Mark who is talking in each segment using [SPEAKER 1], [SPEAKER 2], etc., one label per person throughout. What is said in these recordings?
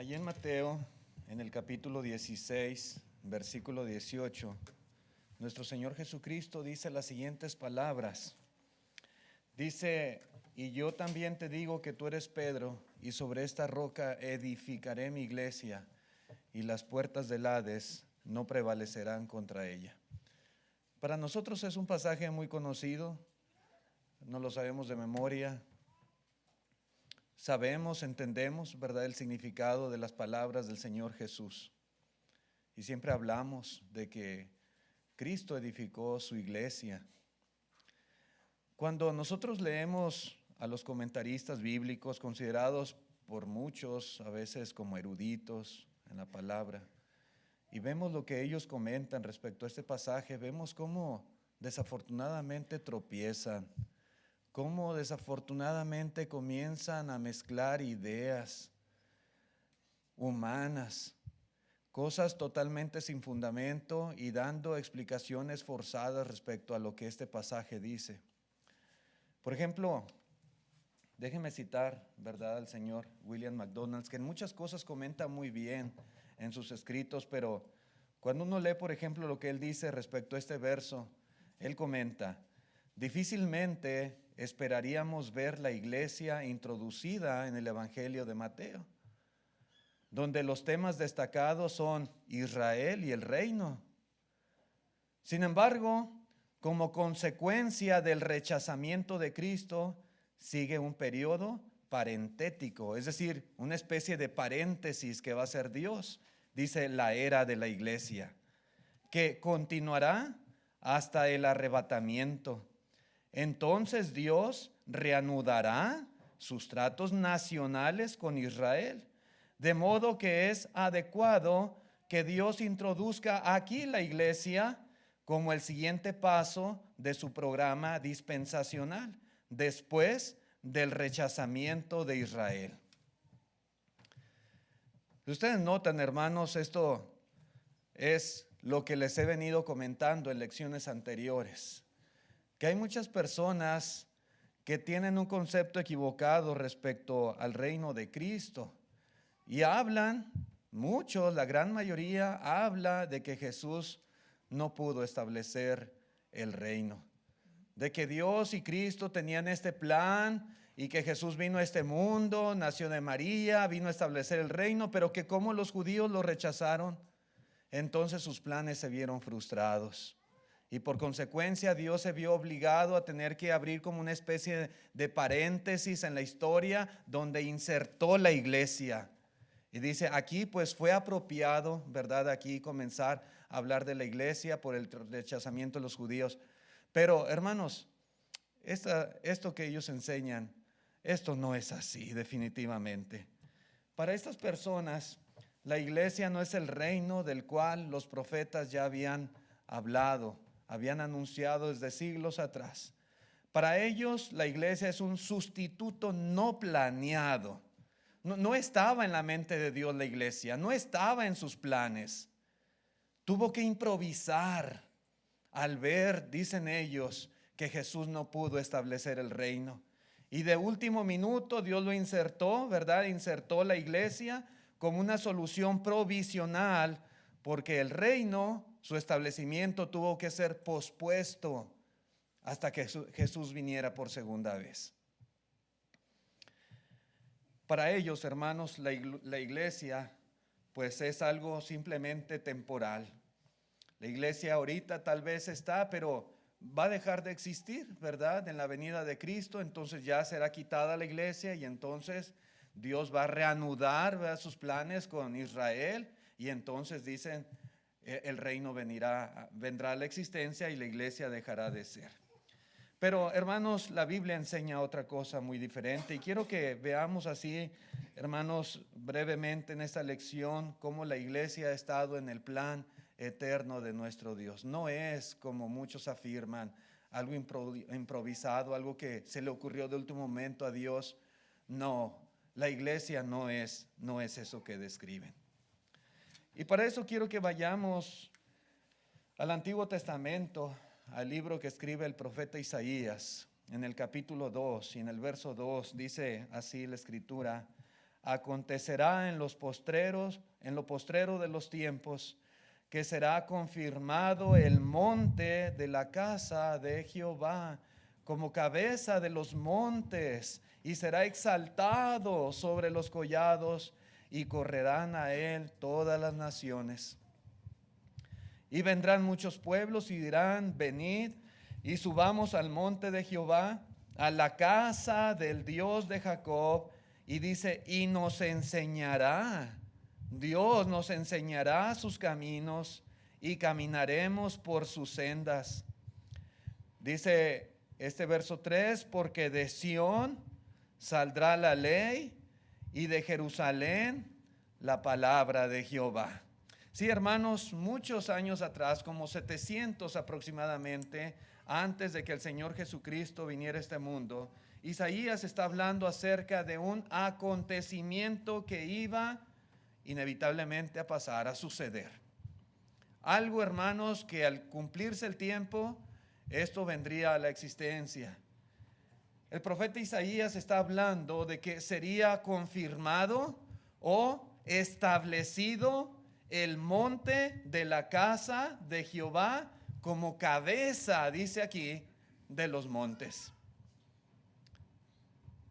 [SPEAKER 1] Allí en Mateo, en el capítulo 16, versículo 18, nuestro Señor Jesucristo dice las siguientes palabras. Dice: y yo también te digo que tú eres Pedro, y sobre esta roca edificaré mi iglesia, y las puertas del Hades no prevalecerán contra ella. Para nosotros es un pasaje muy conocido, no lo sabemos de memoria. Sabemos, entendemos, ¿verdad?, el significado de las palabras del Señor Jesús. Y siempre hablamos de que Cristo edificó su iglesia. Cuando nosotros leemos a los comentaristas bíblicos, considerados por muchos a veces como eruditos en la palabra, y vemos lo que ellos comentan respecto a este pasaje, vemos cómo desafortunadamente tropiezan, cómo desafortunadamente comienzan a mezclar ideas humanas, cosas totalmente sin fundamento y dando explicaciones forzadas respecto a lo que este pasaje dice. Por ejemplo, déjenme citar, ¿verdad?, al señor William McDonald, que en muchas cosas comenta muy bien en sus escritos, pero cuando uno lee, por ejemplo, lo que él dice respecto a este verso, él comenta: difícilmente esperaríamos ver la iglesia introducida en el Evangelio de Mateo, donde los temas destacados son Israel y el reino. Sin embargo, como consecuencia del rechazamiento de Cristo, sigue un periodo parentético, es decir, una especie de paréntesis que va a ser Dios, dice la era de la iglesia, que continuará hasta el arrebatamiento. Entonces Dios reanudará sus tratos nacionales con Israel, de modo que es adecuado que Dios introduzca aquí la iglesia como el siguiente paso de su programa dispensacional, después del rechazamiento de Israel. Ustedes notan, hermanos, esto es lo que les he venido comentando en lecciones anteriores, que hay muchas personas que tienen un concepto equivocado respecto al reino de Cristo y hablan, muchos, la gran mayoría, habla de que Jesús no pudo establecer el reino, de que Dios y Cristo tenían este plan y que Jesús vino a este mundo, nació de María, vino a establecer el reino, pero que como los judíos lo rechazaron, entonces sus planes se vieron frustrados. Y por consecuencia Dios se vio obligado a tener que abrir como una especie de paréntesis en la historia donde insertó la iglesia. Y dice, aquí pues fue apropiado, ¿verdad?, aquí comenzar a hablar de la iglesia por el rechazamiento de los judíos. Pero hermanos, esto que ellos enseñan, esto no es así definitivamente. Para estas personas, la iglesia no es el reino del cual los profetas ya habían hablado, habían anunciado desde siglos atrás. Para ellos la iglesia es un sustituto no planeado. No estaba en la mente de Dios la iglesia, no estaba en sus planes. Tuvo que improvisar al ver, dicen ellos, que Jesús no pudo establecer el reino. Y de último minuto Dios lo insertó, ¿verdad? Insertó la iglesia como una solución provisional, porque el reino, su establecimiento tuvo que ser pospuesto hasta que Jesús viniera por segunda vez. Para ellos, hermanos, la iglesia pues es algo simplemente temporal. La iglesia ahorita tal vez está, pero va a dejar de existir, ¿verdad?, en la venida de Cristo. Entonces ya será quitada la iglesia y entonces Dios va a reanudar, ¿verdad?, sus planes con Israel, y entonces dicen el reino vendrá a la existencia y la iglesia dejará de ser. Pero hermanos, la Biblia enseña otra cosa muy diferente y quiero que veamos así, hermanos, brevemente en esta lección cómo la iglesia ha estado en el plan eterno de nuestro Dios. No es, como muchos afirman, algo improvisado, algo que se le ocurrió de último momento a Dios. No, la iglesia no es eso que describen. Y para eso quiero que vayamos al Antiguo Testamento, al libro que escribe el profeta Isaías, en el capítulo 2 y en el verso 2 dice así la escritura: acontecerá en lo postrero de los tiempos, que será confirmado el monte de la casa de Jehová como cabeza de los montes, y será exaltado sobre los collados, y correrán a él todas las naciones. Y vendrán muchos pueblos y dirán: venid y subamos al monte de Jehová, a la casa del Dios de Jacob. Y dice: y nos enseñará, Dios nos enseñará sus caminos, y caminaremos por sus sendas. Dice este verso 3: porque de Sión saldrá la ley, y de Jerusalén la palabra de Jehová. Sí, hermanos, muchos años atrás, como 700 aproximadamente, antes de que el Señor Jesucristo viniera a este mundo, Isaías está hablando acerca de un acontecimiento que iba inevitablemente a pasar, a suceder. Algo, hermanos, que al cumplirse el tiempo, esto vendría a la existencia. El profeta Isaías está hablando de que sería confirmado o establecido el monte de la casa de Jehová como cabeza, dice aquí, de los montes.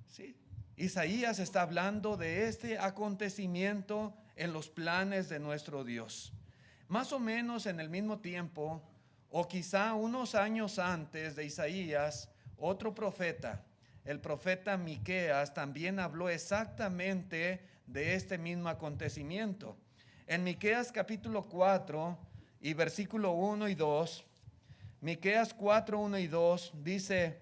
[SPEAKER 1] ¿Sí? Isaías está hablando de este acontecimiento en los planes de nuestro Dios. Más o menos en el mismo tiempo, o quizá unos años antes de Isaías, otro profeta, el profeta Miqueas, también habló exactamente de este mismo acontecimiento. En Miqueas capítulo 4 y versículo 1 y 2, Miqueas 4, 1 y 2 dice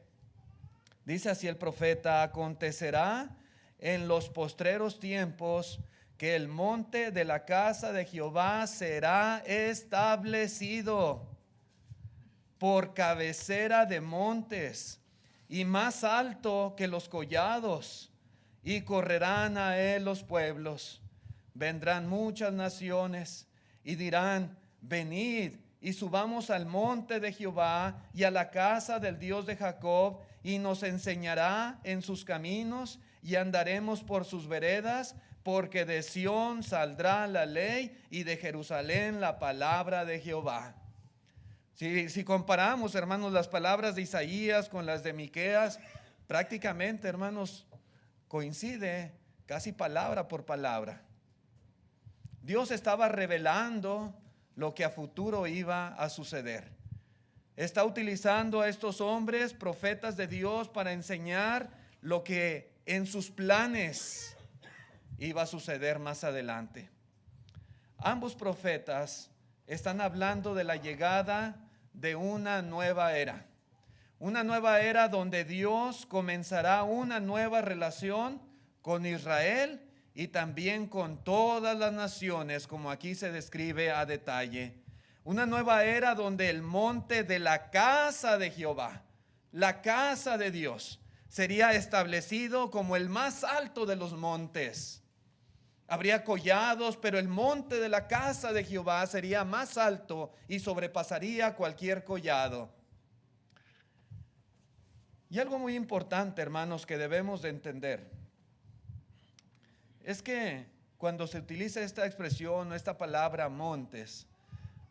[SPEAKER 1] así el profeta: acontecerá en los postreros tiempos que el monte de la casa de Jehová será establecido por cabecera de montes, y más alto que los collados, y correrán a él los pueblos. Vendrán muchas naciones y dirán: venid y subamos al monte de Jehová y a la casa del Dios de Jacob, y nos enseñará en sus caminos, y andaremos por sus veredas, porque de Sión saldrá la ley, y de Jerusalén la palabra de Jehová. Si comparamos, hermanos, las palabras de Isaías con las de Miqueas, prácticamente, hermanos, coincide casi palabra por palabra. Dios estaba revelando lo que a futuro iba a suceder. Está utilizando a estos hombres, profetas de Dios, para enseñar lo que en sus planes iba a suceder más adelante. Ambos profetas están hablando de la llegada de una nueva era donde Dios comenzará una nueva relación con Israel y también con todas las naciones, como aquí se describe a detalle. Una nueva era donde el monte de la casa de Jehová, la casa de Dios, sería establecido como el más alto de los montes. Habría collados, pero el monte de la casa de Jehová sería más alto y sobrepasaría cualquier collado. Y algo muy importante, hermanos, que debemos de entender, es que cuando se utiliza esta expresión o esta palabra montes,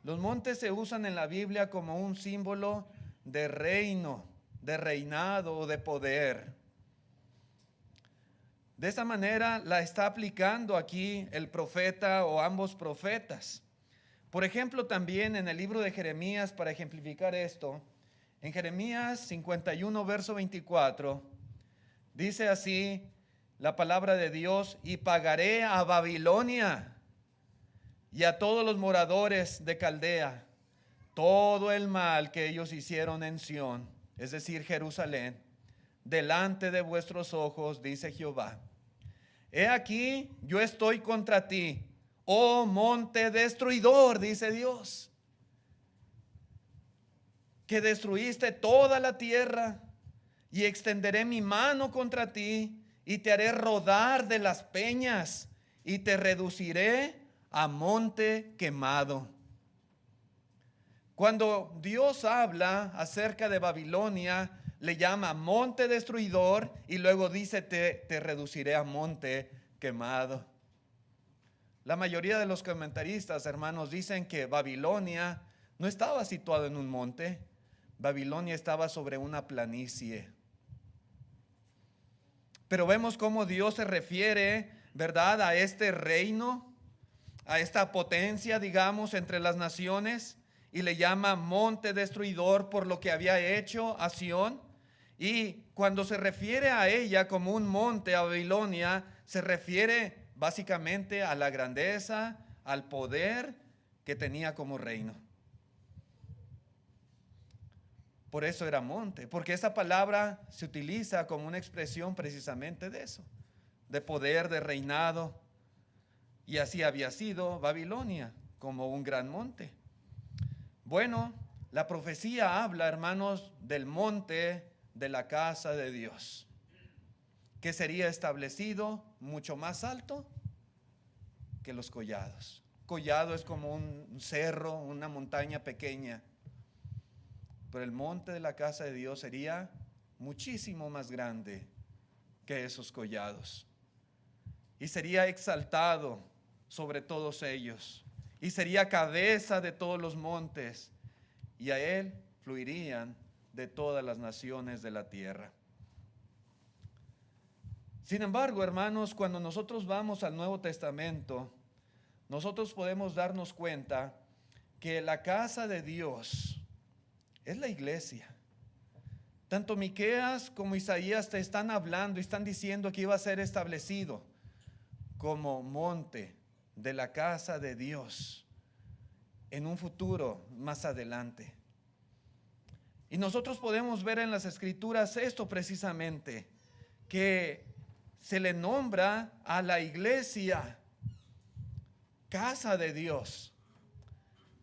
[SPEAKER 1] los montes se usan en la Biblia como un símbolo de reino, de reinado o de poder. De esa manera la está aplicando aquí el profeta o ambos profetas. Por ejemplo, también en el libro de Jeremías, para ejemplificar esto, en Jeremías 51, verso 24, dice así la palabra de Dios: y pagaré a Babilonia y a todos los moradores de Caldea todo el mal que ellos hicieron en Sión, es decir, Jerusalén, delante de vuestros ojos, dice Jehová. He aquí, yo estoy contra ti, oh monte destruidor, dice Dios, que destruiste toda la tierra, y extenderé mi mano contra ti, y te haré rodar de las peñas, y te reduciré a monte quemado. Cuando Dios habla acerca de Babilonia, le llama monte destruidor, y luego dice te reduciré a monte quemado. La mayoría de los comentaristas, hermanos, dicen que Babilonia no estaba situado en un monte. Babilonia estaba sobre una planicie. Pero vemos cómo Dios se refiere, ¿verdad?, a este reino, a esta potencia, digamos, entre las naciones, y le llama monte destruidor por lo que había hecho a Sión. Y cuando se refiere a ella como un monte, a Babilonia, se refiere básicamente a la grandeza, al poder que tenía como reino. Por eso era monte, porque esa palabra se utiliza como una expresión precisamente de eso, de poder, de reinado. Y así había sido Babilonia, como un gran monte. Bueno, la profecía habla, hermanos, del monte de la casa de Dios, que sería establecido mucho más alto que los collados. Collado es como un cerro, una montaña pequeña. Pero el monte de la casa de Dios sería muchísimo más grande que esos collados. Y sería exaltado sobre todos ellos. Y sería cabeza de todos los montes. Y a él fluirían de todas las naciones de la tierra. Sin embargo, hermanos, cuando nosotros vamos al Nuevo Testamento, nosotros podemos darnos cuenta que la casa de Dios es la iglesia. Tanto Miqueas como Isaías te están hablando y están diciendo que iba a ser establecido como monte de la casa de Dios en un futuro más adelante. Y nosotros podemos ver en las Escrituras esto precisamente, que se le nombra a la iglesia casa de Dios.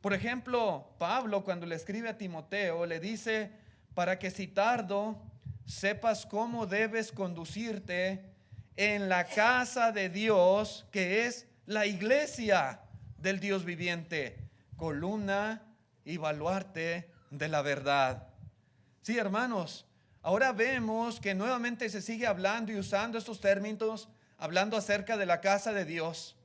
[SPEAKER 1] Por ejemplo, Pablo, cuando le escribe a Timoteo, le dice, para que si tardo sepas cómo debes conducirte en la casa de Dios, que es la iglesia del Dios viviente, columna y baluarte de la verdad. Sí, hermanos, ahora vemos que nuevamente se sigue hablando y usando estos términos, hablando acerca de la casa de Dios.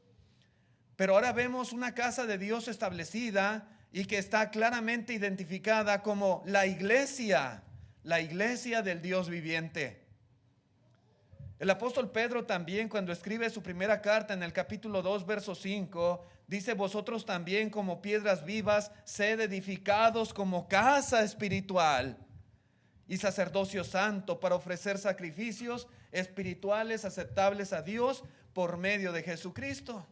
[SPEAKER 1] Pero ahora vemos una casa de Dios establecida y que está claramente identificada como la iglesia del Dios viviente. El apóstol Pedro también, cuando escribe su primera carta en el capítulo 2, verso 5, dice, vosotros también como piedras vivas, sed edificados como casa espiritual y sacerdocio santo para ofrecer sacrificios espirituales aceptables a Dios por medio de Jesucristo.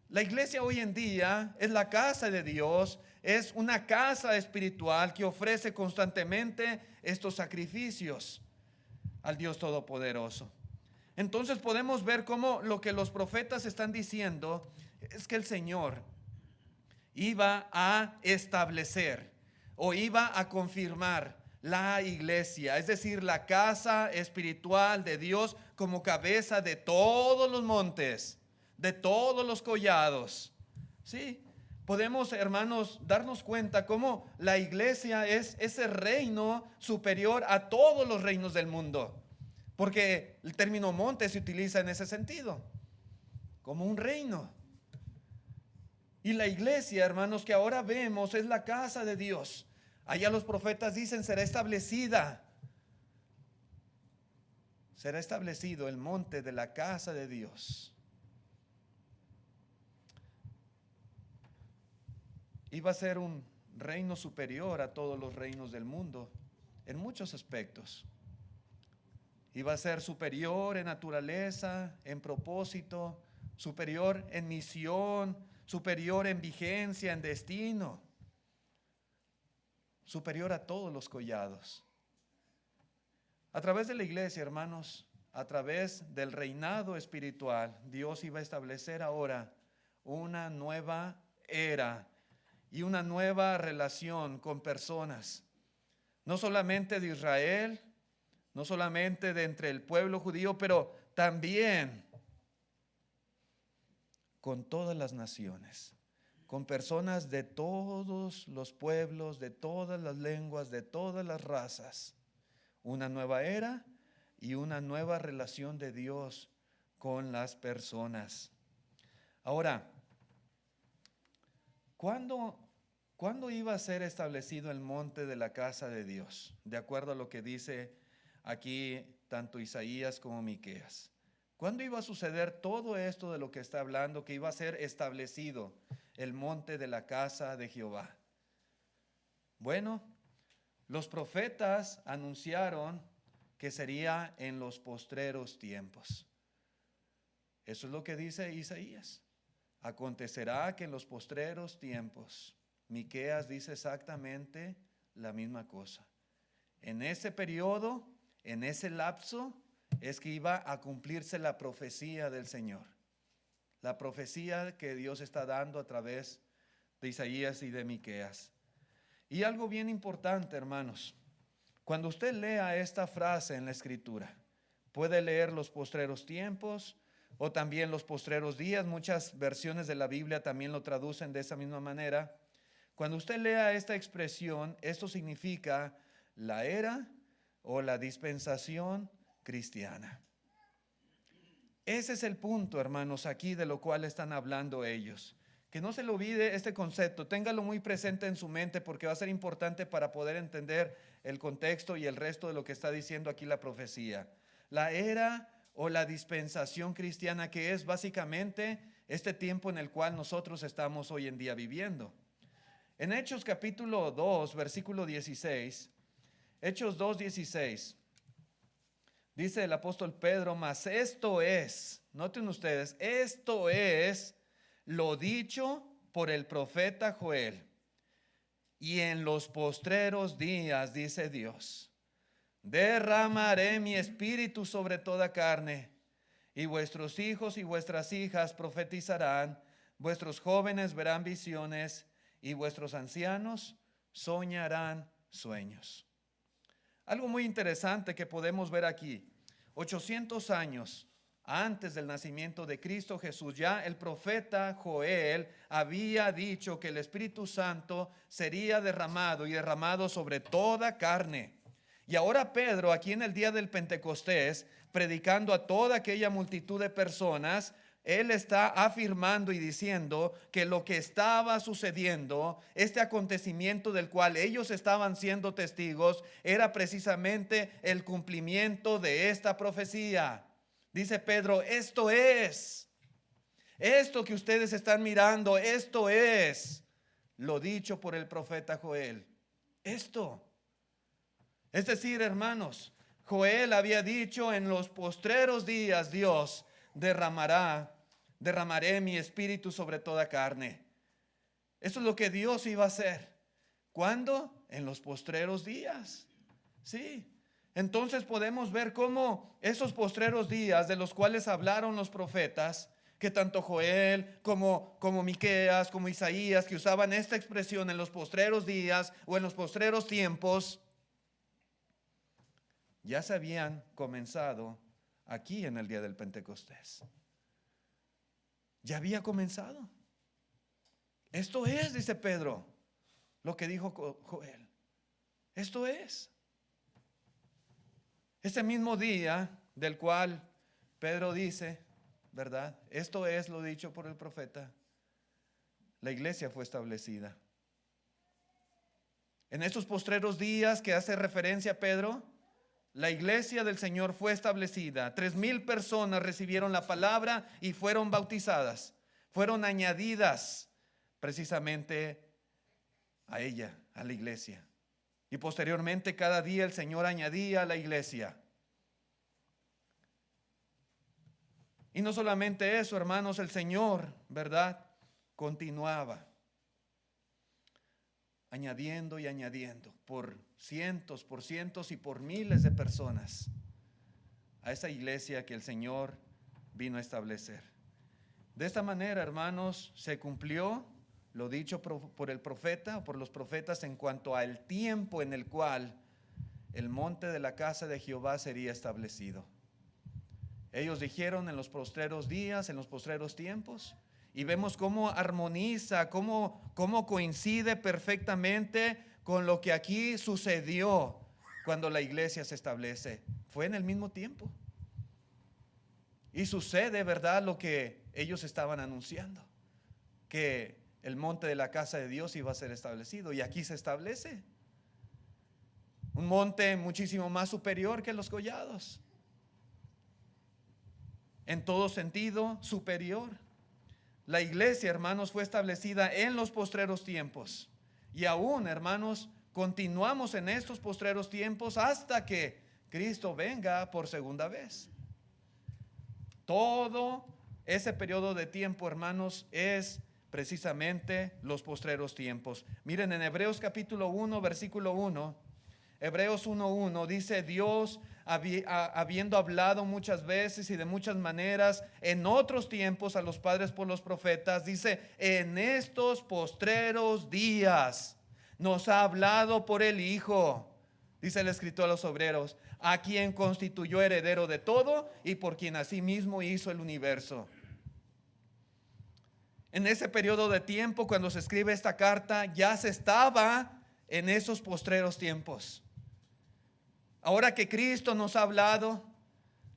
[SPEAKER 1] La iglesia hoy en día es la casa de Dios, es una casa espiritual que ofrece constantemente estos sacrificios al Dios Todopoderoso. Entonces podemos ver cómo lo que los profetas están diciendo es que el Señor iba a establecer o iba a confirmar la iglesia, es decir, la casa espiritual de Dios como cabeza de todos los montes, de todos los collados. Sí, podemos, hermanos, darnos cuenta cómo la iglesia es ese reino superior a todos los reinos del mundo, porque el término monte se utiliza en ese sentido, como un reino. Y la iglesia, hermanos, que ahora vemos es la casa de Dios. Allá los profetas dicen, será establecido el monte de la casa de Dios. Iba a ser un reino superior a todos los reinos del mundo en muchos aspectos. Iba a ser superior en naturaleza, en propósito, superior en misión, superior en vigencia, en destino, superior a todos los collados. A través de la iglesia, hermanos, a través del reinado espiritual, Dios iba a establecer ahora una nueva era y una nueva relación con personas, no solamente de Israel, no solamente de entre el pueblo judío, pero también con todas las naciones, con personas de todos los pueblos, de todas las lenguas, de todas las razas. Una nueva era y una nueva relación de Dios con las personas. Ahora, ¿cuándo iba a ser establecido el monte de la casa de Dios? De acuerdo a lo que dice aquí tanto Isaías como Miqueas. ¿Cuándo iba a suceder todo esto de lo que está hablando, que iba a ser establecido el monte de la casa de Jehová? Bueno, los profetas anunciaron que sería en los postreros tiempos. Eso es lo que dice Isaías. Acontecerá que en los postreros tiempos. Miqueas dice exactamente la misma cosa. En ese periodo, en ese lapso, es que iba a cumplirse la profecía del Señor. La profecía que Dios está dando a través de Isaías y de Miqueas. Y algo bien importante, hermanos. Cuando usted lea esta frase en la Escritura, puede leer los postreros tiempos o también los postreros días. Muchas versiones de la Biblia también lo traducen de esa misma manera. Cuando usted lea esta expresión, esto significa la era o la dispensación cristiana. Ese es el punto, hermanos, aquí de lo cual están hablando ellos. Que no se le olvide este concepto, téngalo muy presente en su mente porque va a ser importante para poder entender el contexto y el resto de lo que está diciendo aquí la profecía. La era o la dispensación cristiana, que es básicamente este tiempo en el cual nosotros estamos hoy en día viviendo. En Hechos capítulo 2, versículo 16, Hechos 2:16, dice el apóstol Pedro: mas esto es, noten ustedes, esto es lo dicho por el profeta Joel. Y en los postreros días, dice Dios, derramaré mi espíritu sobre toda carne, y vuestros hijos y vuestras hijas profetizarán, vuestros jóvenes verán visiones, y vuestros ancianos soñarán sueños. Algo muy interesante que podemos ver aquí: 800 años antes del nacimiento de Cristo Jesús, ya el profeta Joel había dicho que el Espíritu Santo sería derramado y derramado sobre toda carne. Y ahora Pedro, aquí en el día del Pentecostés, predicando a toda aquella multitud de personas, él está afirmando y diciendo que lo que estaba sucediendo, este acontecimiento del cual ellos estaban siendo testigos, era precisamente el cumplimiento de esta profecía. Dice Pedro: esto que ustedes están mirando, esto es lo dicho por el profeta Joel. Esto. Es decir, hermanos, Joel había dicho: en los postreros días Dios derramaré mi espíritu sobre toda carne. Eso es lo que Dios iba a hacer. ¿Cuándo? En los postreros días. Sí. Entonces podemos ver cómo esos postreros días de los cuales hablaron los profetas, que tanto Joel como Miqueas, como Isaías, que usaban esta expresión, en los postreros días o en los postreros tiempos, ya se habían comenzado aquí en el día del Pentecostés. Ya había comenzado. Esto es, dice Pedro, lo que dijo Joel. Esto es. Ese mismo día del cual Pedro dice, ¿verdad? Esto es lo dicho por el profeta. La iglesia fue establecida. En estos postreros días que hace referencia Pedro, la iglesia del Señor fue establecida. 3,000 personas recibieron la palabra y fueron bautizadas. Fueron añadidas precisamente a ella, a la iglesia. Y posteriormente cada día el Señor añadía a la iglesia. Y no solamente eso, hermanos, el Señor, ¿verdad?, continuaba añadiendo y añadiendo por cientos y por miles de personas a esa iglesia que el Señor vino a establecer. De esta manera, hermanos, se cumplió lo dicho por el profeta, por los profetas, en cuanto al tiempo en el cual el monte de la casa de Jehová sería establecido. Ellos dijeron: en los postreros días, en los postreros tiempos. Y vemos cómo armoniza, cómo coincide perfectamente con lo que aquí sucedió cuando la iglesia se establece. Fue en el mismo tiempo. Y sucede, ¿verdad?, lo que ellos estaban anunciando, que el monte de la casa de Dios iba a ser establecido. Y aquí se establece un monte muchísimo más superior que los collados, en todo sentido superior. La iglesia, hermanos, fue establecida en los postreros tiempos. Y aún, hermanos, continuamos en estos postreros tiempos hasta que Cristo venga por segunda vez. Todo ese periodo de tiempo, hermanos, es precisamente los postreros tiempos. Miren, en Hebreos capítulo 1, versículo 1, Hebreos 1:1 dice: Dios, habiendo hablado muchas veces y de muchas maneras en otros tiempos a los padres por los profetas, dice, en estos postreros días nos ha hablado por el Hijo, dice el escritor a los obreros, a quien constituyó heredero de todo y por quien asimismo hizo el universo. En ese periodo de tiempo, cuando se escribe esta carta, ya se estaba en esos postreros tiempos. Ahora que Cristo nos ha hablado,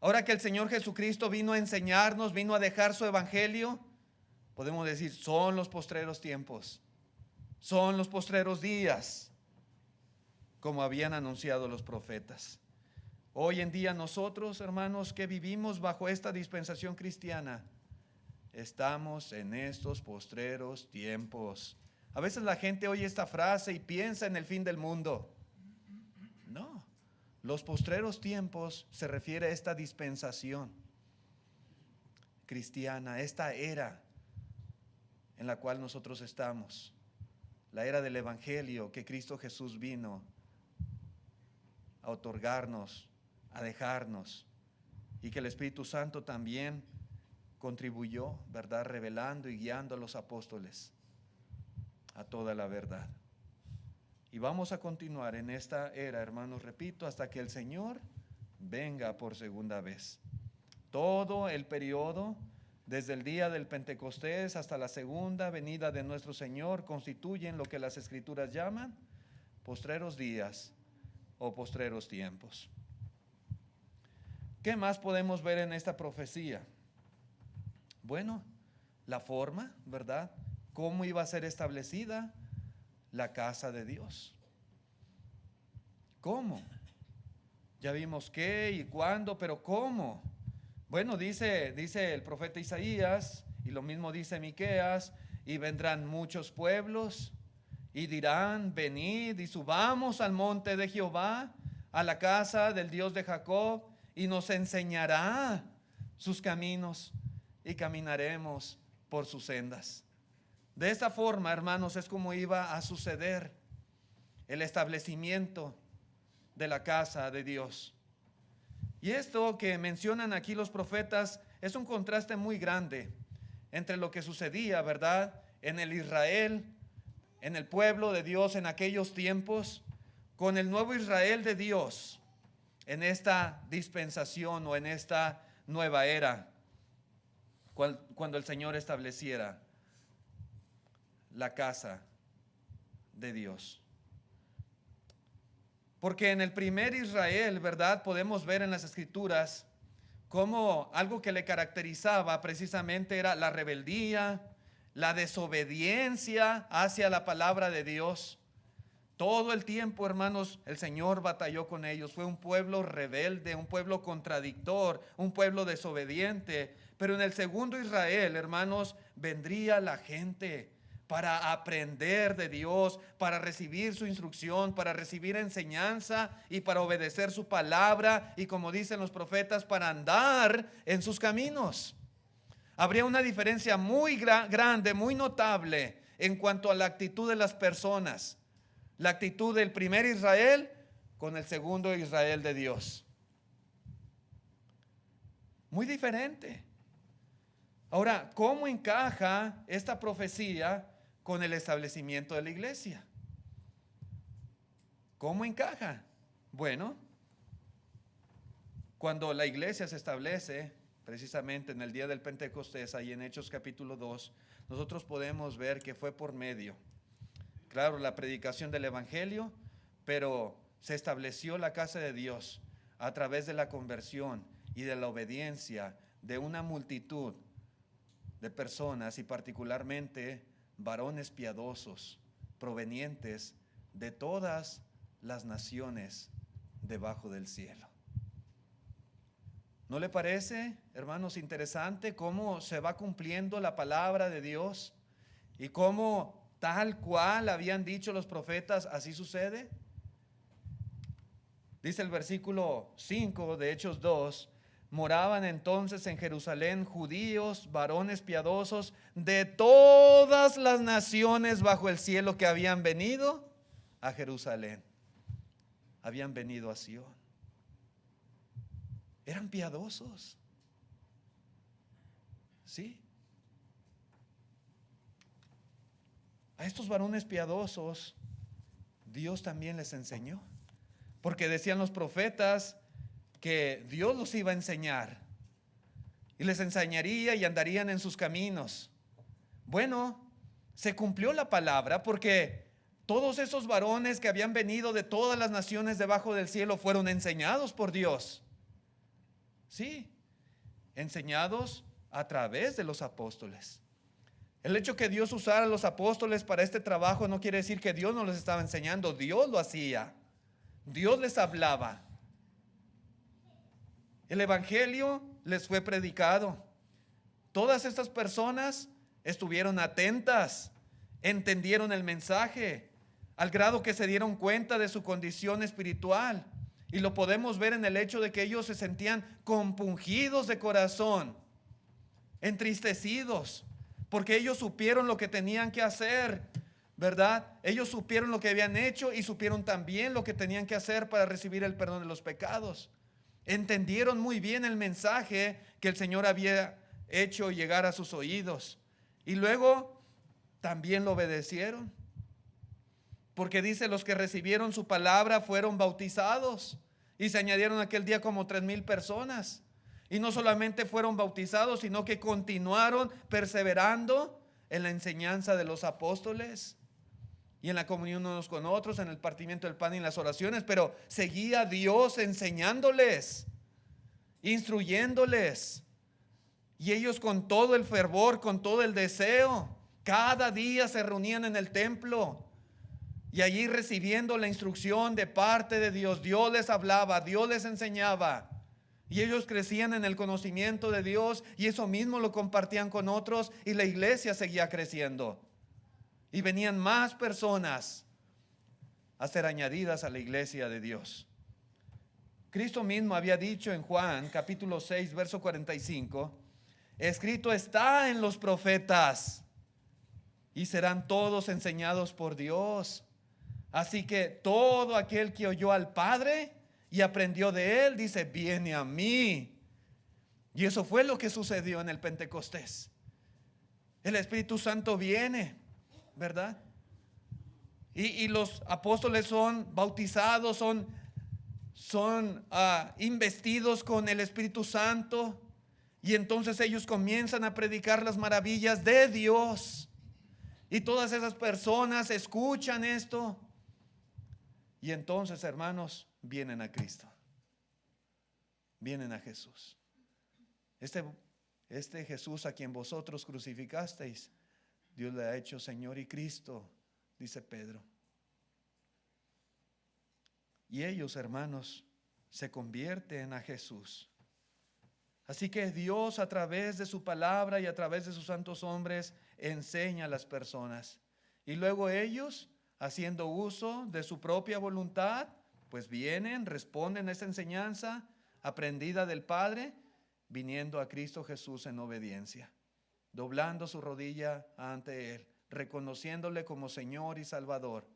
[SPEAKER 1] ahora que el Señor Jesucristo vino a enseñarnos, vino a dejar su evangelio, podemos decir, son los postreros tiempos, son los postreros días, como habían anunciado los profetas. Hoy en día nosotros, hermanos, que vivimos bajo esta dispensación cristiana, estamos en estos postreros tiempos. A veces la gente oye esta frase y piensa en el fin del mundo. No. Los postreros tiempos se refiere a esta dispensación cristiana, esta era en la cual nosotros estamos, la era del evangelio que Cristo Jesús vino a otorgarnos, a dejarnos, y que el Espíritu Santo también contribuyó, ¿verdad?, revelando y guiando a los apóstoles a toda la verdad. Y vamos a continuar en esta era, hermanos, repito, hasta que el Señor venga por segunda vez. Todo el periodo, desde el día del Pentecostés hasta la segunda venida de nuestro Señor, constituyen lo que las Escrituras llaman postreros días o postreros tiempos. ¿Qué más podemos ver en esta profecía? Bueno, la forma, ¿verdad? ¿Cómo iba a ser establecida la casa de Dios? ¿Cómo? Ya vimos qué y cuándo, pero ¿cómo? Bueno, dice el profeta Isaías, y lo mismo dice Miqueas, y vendrán muchos pueblos y dirán, venid y subamos al monte de Jehová, a la casa del Dios de Jacob, y nos enseñará sus caminos y caminaremos por sus sendas. De esta forma, hermanos, es como iba a suceder el establecimiento de la casa de Dios. Y esto que mencionan aquí los profetas es un contraste muy grande entre lo que sucedía, ¿verdad?, en el Israel, en el pueblo de Dios en aquellos tiempos, con el nuevo Israel de Dios en esta dispensación o en esta nueva era, cuando el Señor estableciera la casa de Dios. Porque en el primer Israel, ¿verdad?, podemos ver en las Escrituras cómo algo que le caracterizaba precisamente era la rebeldía, la desobediencia hacia la palabra de Dios. Todo el tiempo, hermanos, el Señor batalló con ellos. Fue un pueblo rebelde, un pueblo contradictor, un pueblo desobediente. Pero en el segundo Israel, hermanos, vendría la gente para aprender de Dios, para recibir su instrucción, para recibir enseñanza y para obedecer su palabra, y como dicen los profetas, para andar en sus caminos. Habría una diferencia muy grande, muy notable en cuanto a la actitud de las personas. La actitud del primer Israel con el segundo Israel de Dios. Muy diferente. Ahora, ¿cómo encaja esta profecía con el establecimiento de la iglesia? ¿Cómo encaja? Bueno, cuando la iglesia se establece, precisamente en el día del Pentecostés, ahí en Hechos capítulo 2, nosotros podemos ver que fue por medio, claro, la predicación del evangelio, pero se estableció la casa de Dios a través de la conversión y de la obediencia de una multitud de personas y particularmente varones piadosos provenientes de todas las naciones debajo del cielo. ¿No le parece, hermanos, interesante cómo se va cumpliendo la palabra de Dios y cómo tal cual habían dicho los profetas, así sucede? Dice el versículo 5 de Hechos 2: moraban entonces en Jerusalén judíos, varones piadosos de todas las naciones bajo el cielo, que habían venido a Jerusalén, habían venido a Sión. Eran piadosos, ¿sí? A estos varones piadosos Dios también les enseñó, porque decían los profetas que Dios los iba a enseñar y les enseñaría y andarían en sus caminos. Bueno, se cumplió la palabra, porque todos esos varones que habían venido de todas las naciones debajo del cielo fueron enseñados por Dios. Sí, enseñados a través de los apóstoles. El hecho que Dios usara a los apóstoles para este trabajo no quiere decir que Dios no les estaba enseñando. Dios lo hacía. Dios les hablaba. El evangelio les fue predicado. Todas estas personas estuvieron atentas, entendieron el mensaje, al grado que se dieron cuenta de su condición espiritual. Y lo podemos ver en el hecho de que ellos se sentían compungidos de corazón, entristecidos, porque ellos supieron lo que tenían que hacer, ¿verdad? Ellos supieron lo que habían hecho y supieron también lo que tenían que hacer para recibir el perdón de los pecados. Entendieron muy bien el mensaje que el Señor había hecho llegar a sus oídos, y luego también lo obedecieron. Porque dice, los que recibieron su palabra fueron bautizados, y se añadieron aquel día como 3,000 personas. Y no solamente fueron bautizados, sino que continuaron perseverando en la enseñanza de los apóstoles y en la comunión unos con otros, en el partimiento del pan y en las oraciones. Pero seguía Dios enseñándoles, instruyéndoles, y ellos con todo el fervor, con todo el deseo, cada día se reunían en el templo. Y allí, recibiendo la instrucción de parte de Dios, Dios les hablaba, Dios les enseñaba. Y ellos crecían en el conocimiento de Dios, y eso mismo lo compartían con otros, y la iglesia seguía creciendo. Y venían más personas a ser añadidas a la iglesia de Dios. Cristo mismo había dicho en Juan capítulo 6, verso 45: escrito está en los profetas, y serán todos enseñados por Dios. Así que todo aquel que oyó al Padre y aprendió de él, dice, viene a mí. Y eso fue lo que sucedió en el Pentecostés. El Espíritu Santo viene, ¿verdad? Y los apóstoles son bautizados, son investidos con el Espíritu Santo. Y entonces ellos comienzan a predicar las maravillas de Dios. Y todas esas personas escuchan esto. Y entonces, hermanos, vienen a Cristo, vienen a Jesús. Este Jesús a quien vosotros crucificasteis, Dios le ha hecho Señor y Cristo, dice Pedro. Y ellos, hermanos, se convierten a Jesús. Así que Dios, a través de su palabra y a través de sus santos hombres, enseña a las personas. Y luego ellos, haciendo uso de su propia voluntad, pues vienen, responden a esa enseñanza aprendida del Padre, viniendo a Cristo Jesús en obediencia, doblando su rodilla ante Él, reconociéndole como Señor y Salvador,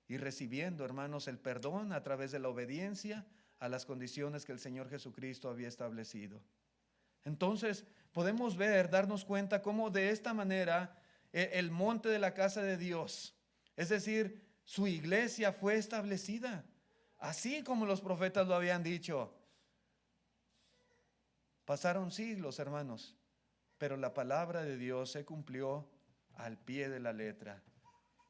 [SPEAKER 1] y recibiendo, hermanos, el perdón a través de la obediencia a las condiciones que el Señor Jesucristo había establecido. Entonces podemos darnos cuenta cómo de esta manera el monte de la casa de Dios, es decir, su iglesia, fue establecida, así como los profetas lo habían dicho. Pasaron siglos, hermanos, pero la palabra de Dios se cumplió al pie de la letra.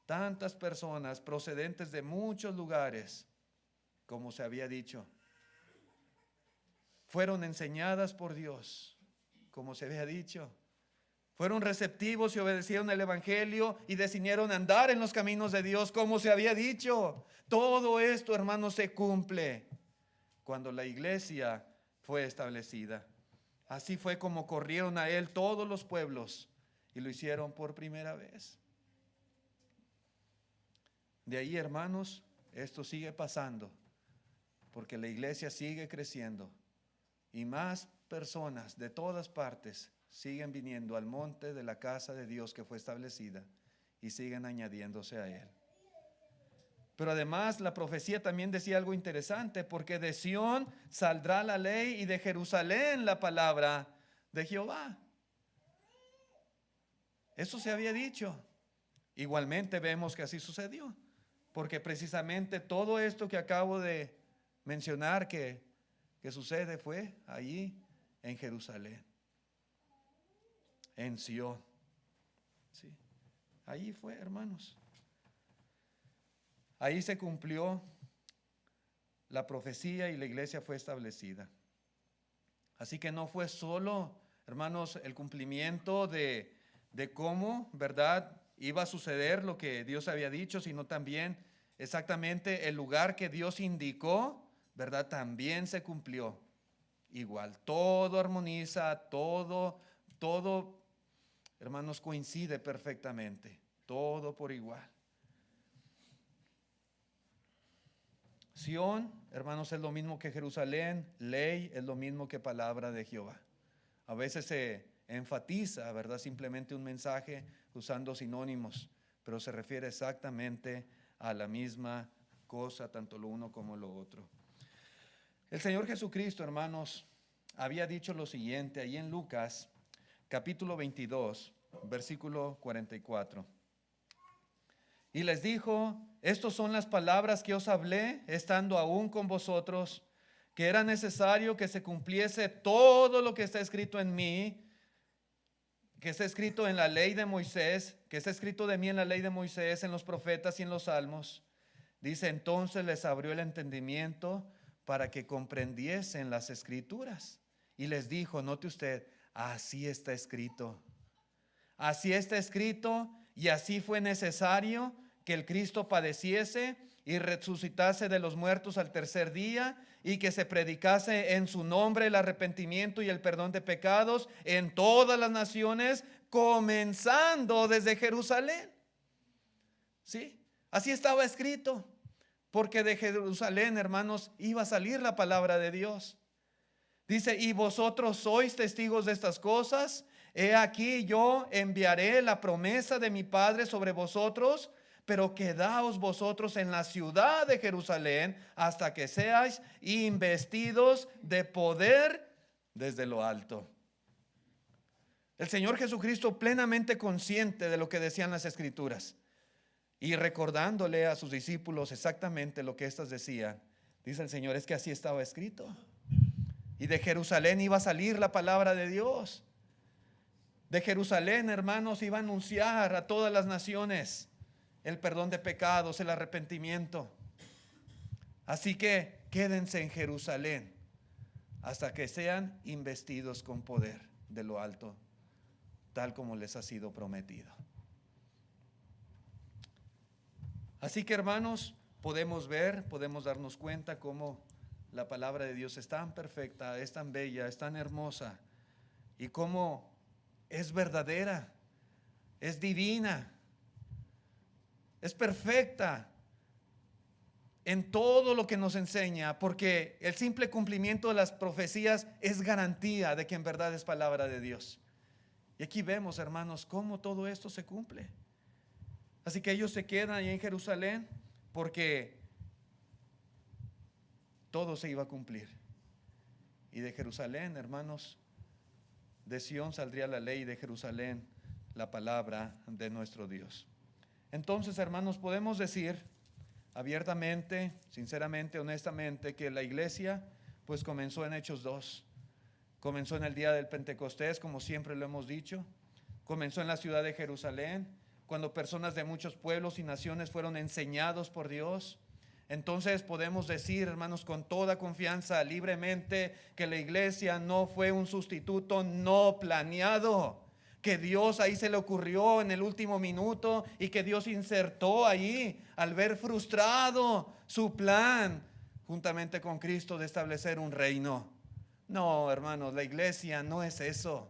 [SPEAKER 1] Tantas personas procedentes de muchos lugares, como se había dicho, fueron enseñadas por Dios como se había dicho. Fueron receptivos y obedecieron el evangelio y decidieron andar en los caminos de Dios como se había dicho. Todo esto, hermanos, se cumple cuando la iglesia fue establecida. Así fue como corrieron a él todos los pueblos y lo hicieron por primera vez. De ahí, hermanos, esto sigue pasando porque la iglesia sigue creciendo y más personas de todas partes siguen viniendo al monte de la casa de Dios que fue establecida y siguen añadiéndose a él. Pero además la profecía también decía algo interesante, porque de Sión saldrá la ley y de Jerusalén la palabra de Jehová. Eso se había dicho. Igualmente vemos que así sucedió, porque precisamente todo esto que acabo de mencionar que sucede fue allí en Jerusalén, en Sión. Sí, allí fue, hermanos. Ahí se cumplió la profecía y la iglesia fue establecida. Así que no fue solo, hermanos, el cumplimiento de cómo, ¿verdad?, iba a suceder lo que Dios había dicho, sino también exactamente el lugar que Dios indicó, ¿verdad?, también se cumplió. Igual, todo armoniza, todo, hermanos, coincide perfectamente, todo por igual. Sión, hermanos, es lo mismo que Jerusalén, ley es lo mismo que palabra de Jehová. A veces se enfatiza, ¿verdad?, simplemente un mensaje usando sinónimos, pero se refiere exactamente a la misma cosa, tanto lo uno como lo otro. El Señor Jesucristo, hermanos, había dicho lo siguiente ahí en Lucas, capítulo 22, versículo 44. Y les dijo: estas son las palabras que os hablé, estando aún con vosotros, que era necesario que se cumpliese todo lo que está escrito en mí, que está escrito en la ley de Moisés, que está escrito de mí en la ley de Moisés, en los profetas y en los salmos. Dice: entonces les abrió el entendimiento para que comprendiesen las escrituras. Y les dijo, note usted, así está escrito. Así está escrito y así fue necesario que el Cristo padeciese y resucitase de los muertos al tercer día, y que se predicase en su nombre el arrepentimiento y el perdón de pecados en todas las naciones, comenzando desde Jerusalén. ¿Sí? Así estaba escrito, porque de Jerusalén, hermanos, iba a salir la palabra de Dios. Dice: y vosotros sois testigos de estas cosas. He aquí yo enviaré la promesa de mi Padre sobre vosotros, pero quedaos vosotros en la ciudad de Jerusalén hasta que seáis investidos de poder desde lo alto. El Señor Jesucristo, plenamente consciente de lo que decían las Escrituras y recordándole a sus discípulos exactamente lo que éstas decían, dice el Señor: es que así estaba escrito. Y de Jerusalén iba a salir la palabra de Dios. De Jerusalén, hermanos, iba a anunciar a todas las naciones el perdón de pecados, el arrepentimiento. Así que quédense en Jerusalén hasta que sean investidos con poder de lo alto, tal como les ha sido prometido. Así que, hermanos, podemos ver, podemos darnos cuenta cómo la palabra de Dios es tan perfecta, es tan bella, es tan hermosa, y cómo es verdadera, es divina, es perfecta en todo lo que nos enseña, porque el simple cumplimiento de las profecías es garantía de que en verdad es palabra de Dios. Y aquí vemos, hermanos, cómo todo esto se cumple. Así que ellos se quedan ahí en Jerusalén porque todo se iba a cumplir. Y de Jerusalén, hermanos, de Sión saldría la ley, de Jerusalén la palabra de nuestro Dios. Entonces, hermanos, podemos decir abiertamente, sinceramente, honestamente, que la iglesia pues comenzó en Hechos 2. Comenzó en el día del Pentecostés, como siempre lo hemos dicho. Comenzó en la ciudad de Jerusalén, cuando personas de muchos pueblos y naciones fueron enseñados por Dios. Entonces podemos decir, hermanos, con toda confianza, libremente, que la iglesia no fue un sustituto no planeado, que Dios ahí se le ocurrió en el último minuto y que Dios insertó ahí al ver frustrado su plan juntamente con Cristo de establecer un reino. No, hermanos, la iglesia no es eso.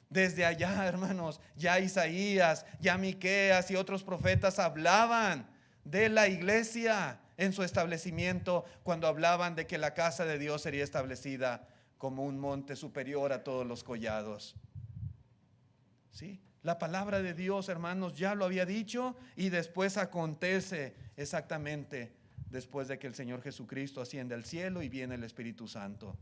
[SPEAKER 1] Desde allá, hermanos, ya Isaías, ya Miqueas y otros profetas hablaban de la iglesia en su establecimiento cuando hablaban de que la casa de Dios sería establecida como un monte superior a todos los collados. ¿Sí? La palabra de Dios, hermanos, ya lo había dicho y después acontece exactamente después de que el Señor Jesucristo asciende al cielo y viene el Espíritu Santo.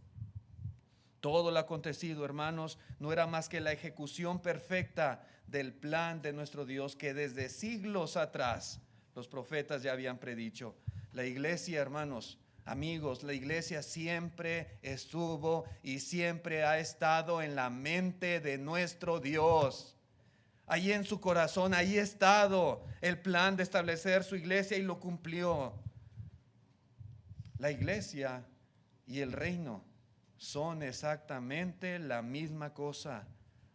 [SPEAKER 1] Todo lo acontecido, hermanos, no era más que la ejecución perfecta del plan de nuestro Dios que desde siglos atrás los profetas ya habían predicho. La iglesia, hermanos, amigos, la iglesia siempre estuvo y siempre ha estado en la mente de nuestro Dios. Ahí en su corazón, ahí ha estado el plan de establecer su iglesia y lo cumplió. La iglesia y el reino son exactamente la misma cosa.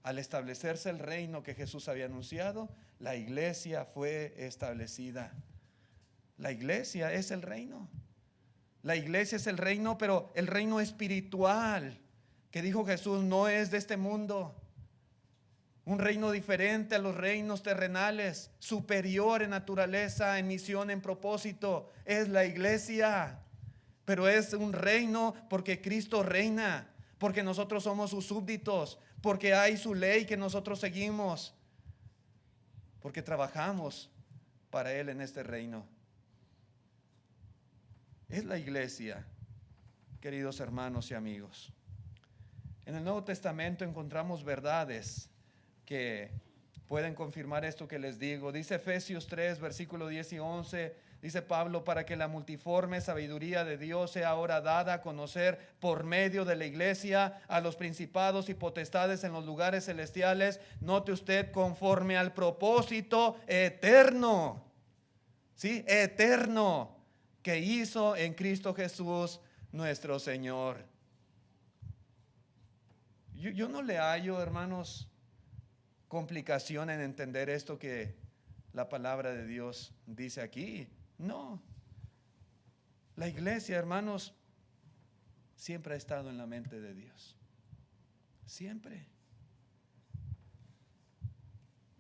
[SPEAKER 1] Al establecerse el reino que Jesús había anunciado, la iglesia fue establecida. La iglesia es el reino. La iglesia es el reino, pero el reino espiritual que dijo Jesús no es de este mundo. Un reino diferente a los reinos terrenales, superior en naturaleza, en misión, en propósito, es la iglesia. Pero es un reino porque Cristo reina, porque nosotros somos sus súbditos, porque hay su ley que nosotros seguimos, porque trabajamos para Él en este reino. Es la iglesia, queridos hermanos y amigos. En el Nuevo Testamento encontramos verdades que pueden confirmar esto que les digo. Dice Efesios 3, versículo 10 y 11. Dice Pablo, para que la multiforme sabiduría de Dios sea ahora dada a conocer por medio de la iglesia a los principados y potestades en los lugares celestiales. Note usted, conforme al propósito eterno, ¿sí? Eterno, que hizo en Cristo Jesús nuestro Señor. Yo no le hallo, hermanos, complicación en entender esto que la palabra de Dios dice aquí. No, la iglesia, hermanos, siempre ha estado en la mente de Dios. Siempre.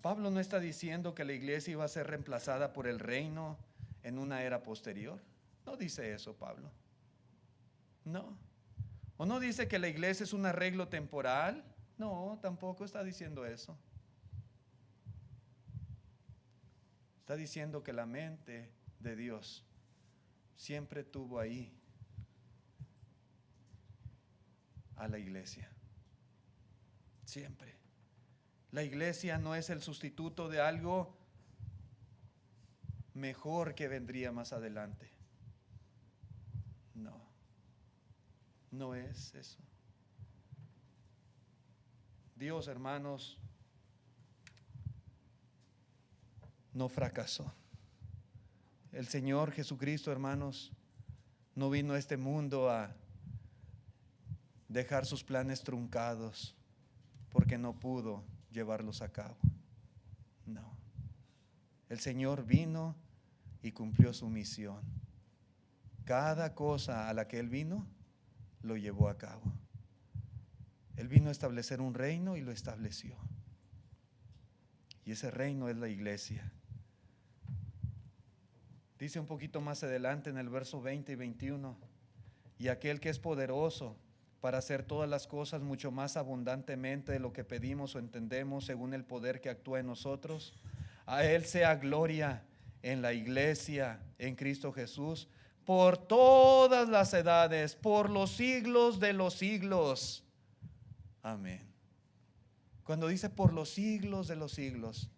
[SPEAKER 1] Pablo no está diciendo que la iglesia iba a ser reemplazada por el reino en una era posterior. No dice eso Pablo. No. O no dice que la iglesia es un arreglo temporal. No, tampoco está diciendo eso. Está diciendo que la mente de Dios siempre tuvo ahí a la iglesia. Siempre. La iglesia no es el sustituto de algo mejor que vendría más adelante. No, no es eso. Dios, hermanos, no fracasó. El Señor Jesucristo, hermanos, no vino a este mundo a dejar sus planes truncados porque no pudo llevarlos a cabo. No. El Señor vino y cumplió su misión. Cada cosa a la que Él vino, lo llevó a cabo. Él vino a establecer un reino y lo estableció. Y ese reino es la iglesia. Dice un poquito más adelante en el verso 20 y 21, y aquel que es poderoso para hacer todas las cosas mucho más abundantemente de lo que pedimos o entendemos según el poder que actúa en nosotros, a Él sea gloria en la iglesia, en Cristo Jesús, por todas las edades, por los siglos de los siglos. Amén. Cuando dice por los siglos de los siglos,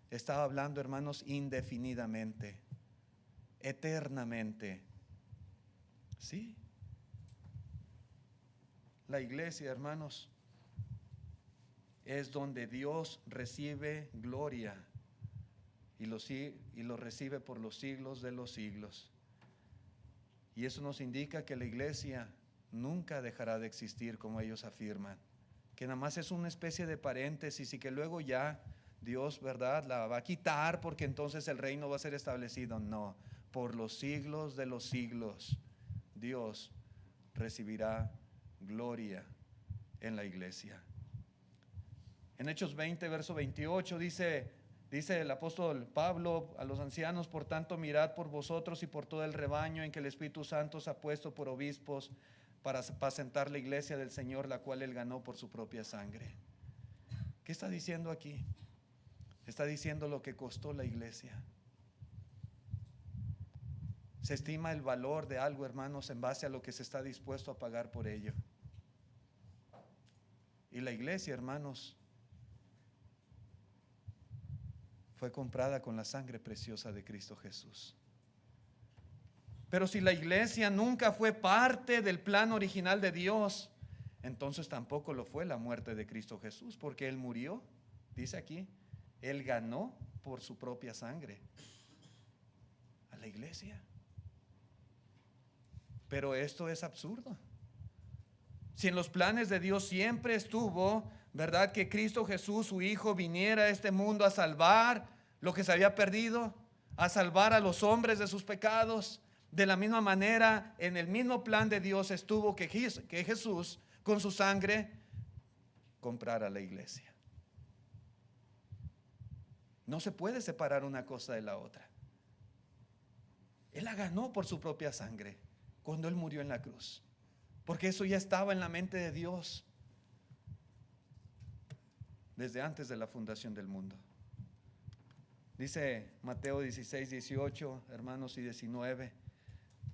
[SPEAKER 1] estaba hablando, hermanos, indefinidamente, eternamente. ¿Sí? La iglesia, hermanos, es donde Dios recibe gloria y lo recibe por los siglos de los siglos. Y eso nos indica que la iglesia nunca dejará de existir, como ellos afirman, que nada más es una especie de paréntesis y que luego ya Dios, ¿verdad?, la va a quitar porque entonces el reino va a ser establecido. No, por los siglos de los siglos Dios recibirá gloria en la iglesia. En Hechos 20, verso 28 dice el apóstol Pablo a los ancianos: por tanto, mirad por vosotros y por todo el rebaño en que el Espíritu Santo os ha puesto por obispos para apacentar la iglesia del Señor, la cual Él ganó por su propia sangre. ¿Qué está diciendo aquí? Está diciendo lo que costó la iglesia. Se estima el valor de algo, hermanos, en base a lo que se está dispuesto a pagar por ello. Y la iglesia, hermanos, fue comprada con la sangre preciosa de Cristo Jesús. Pero si la iglesia nunca fue parte del plan original de Dios, entonces tampoco lo fue la muerte de Cristo Jesús, porque Él murió, dice aquí, Él ganó por su propia sangre a la iglesia. Pero esto es absurdo. Si en los planes de Dios siempre estuvo, ¿verdad?, que Cristo Jesús, su Hijo, viniera a este mundo a salvar lo que se había perdido, a salvar a los hombres de sus pecados. De la misma manera, en el mismo plan de Dios estuvo que Jesús, con su sangre, comprara la iglesia. No se puede separar una cosa de la otra. Él la ganó por su propia sangre cuando Él murió en la cruz, porque eso ya estaba en la mente de Dios desde antes de la fundación del mundo. Dice Mateo 16, 18, hermanos, y 19.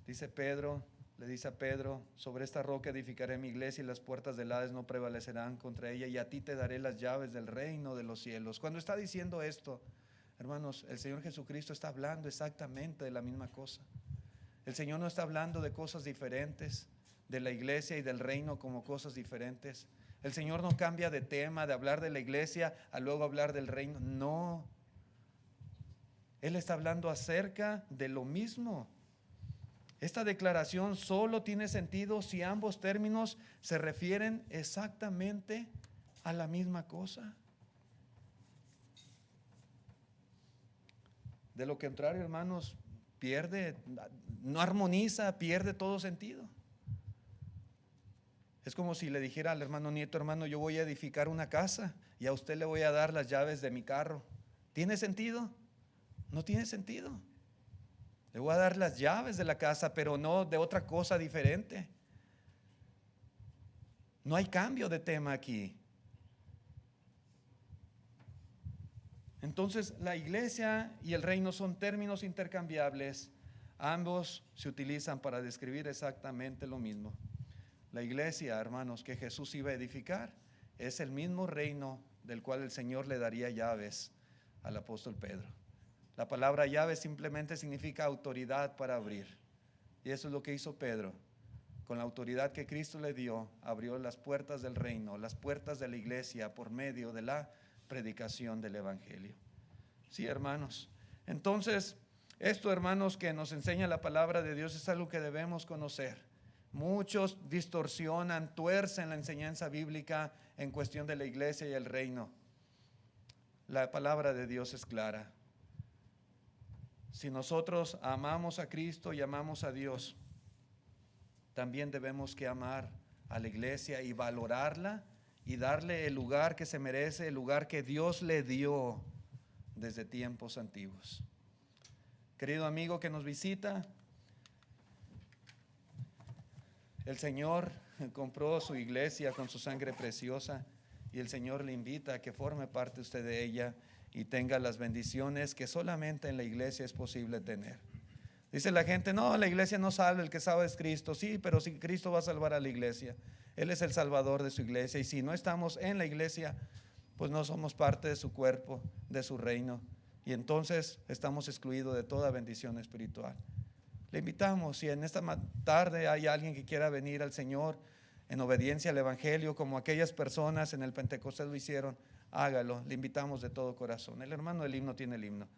[SPEAKER 1] Dice Pedro, le dice a Pedro: sobre esta roca edificaré mi iglesia y las puertas del Hades no prevalecerán contra ella, y a ti te daré las llaves del reino de los cielos. Cuando está diciendo esto, hermanos, el Señor Jesucristo está hablando exactamente de la misma cosa. El Señor no está hablando de cosas diferentes, de la iglesia y del reino como cosas diferentes. El Señor no cambia de tema, de hablar de la iglesia a luego hablar del reino. No. Él está hablando acerca de lo mismo. Esta declaración solo tiene sentido si ambos términos se refieren exactamente a la misma cosa. De lo contrario, hermanos, pierde, no armoniza, pierde todo sentido. Es como si le dijera al hermano Nieto: hermano, yo voy a edificar una casa y a usted le voy a dar las llaves de mi carro. ¿Tiene sentido? No tiene sentido. Le voy a dar las llaves de la casa, pero no de otra cosa diferente. No hay cambio de tema aquí. Entonces, la iglesia y el reino son términos intercambiables. Ambos se utilizan para describir exactamente lo mismo. La iglesia, hermanos, que Jesús iba a edificar, es el mismo reino del cual el Señor le daría llaves al apóstol Pedro. La palabra llave simplemente significa autoridad para abrir. Y eso es lo que hizo Pedro. Con la autoridad que Cristo le dio, abrió las puertas del reino, las puertas de la iglesia por medio de la predicación del evangelio. Sí, hermanos. Entonces, esto, hermanos, que nos enseña la palabra de Dios es algo que debemos conocer. Muchos distorsionan, tuercen la enseñanza bíblica en cuestión de la iglesia y el reino. La palabra de Dios es clara. Si nosotros amamos a Cristo y amamos a Dios, también debemos que amar a la iglesia y valorarla y darle el lugar que se merece, el lugar que Dios le dio desde tiempos antiguos. Querido amigo que nos visita, el Señor compró su iglesia con su sangre preciosa y el Señor le invita a que forme parte usted de ella y tenga las bendiciones que solamente en la iglesia es posible tener. Dice la gente: no, la iglesia no salva, el que salva es Cristo. Sí, pero si Cristo va a salvar a la iglesia, Él es el salvador de su iglesia, y si no estamos en la iglesia, pues no somos parte de su cuerpo, de su reino, y entonces estamos excluidos de toda bendición espiritual. Le invitamos, si en esta tarde hay alguien que quiera venir al Señor en obediencia al evangelio, como aquellas personas en el Pentecostés lo hicieron, hágalo. Le invitamos de todo corazón. El hermano del himno tiene el himno.